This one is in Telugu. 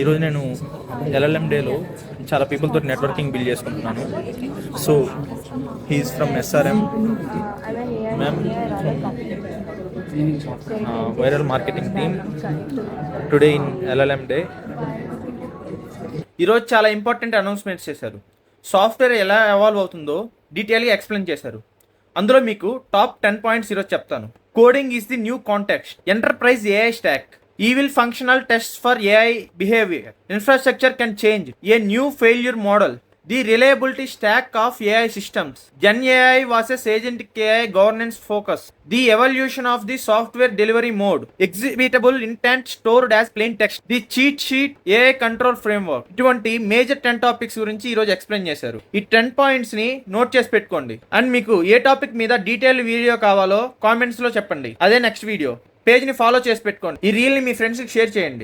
ఈరోజు నేను ఎల్ఎల్ఎం డేలో చాలా పీపుల్ తోటి నెట్వర్కింగ్ బిల్డ్ చేసుకుంటున్నాను. So he's from SRM ma'am, viral marketing team today in LLM day. ఈరోజు చాలా ఇంపార్టెంట్ అనౌన్స్మెంట్స్ చేశారు. సాఫ్ట్వేర్ ఎలా ఎవాల్వ్ అవుతుందో డీటెయిల్గా ఎక్స్ప్లెయిన్ చేశారు. అందులో మీకు టాప్ 10 పాయింట్స్ ఈరోజు చెప్తాను. Coding is the new context, enterprise AI stock, evil functional tests for AI behavior, infrastructure can change, a new failure model, the reliability stack of AI systems, Gen AI versus agentic AI governance focus, the evolution of the software delivery mode, executable intent stored as plain text, the cheat sheet AI control framework. ఇటువంటి మేజర్ 10 టాపిక్స్ గురించి ఈరోజు ఎక్స్ప్లెయిన్ చేశారు. ఈ 10 పాయింట్స్ ని నోట్ చేసి పెట్టుకోండి. అండ్ మీకు ఏ టాపిక్ మీద డీటెయిల్ వీడియో కావాలో కామెంట్స్ లో చెప్పండి. అదే నెక్స్ట్ వీడియో. పేజ్ని ఫాలో చేసి పెట్టుకోండి. ఈ రీల్ని మీ ఫ్రెండ్స్కి షేర్ చేయండి.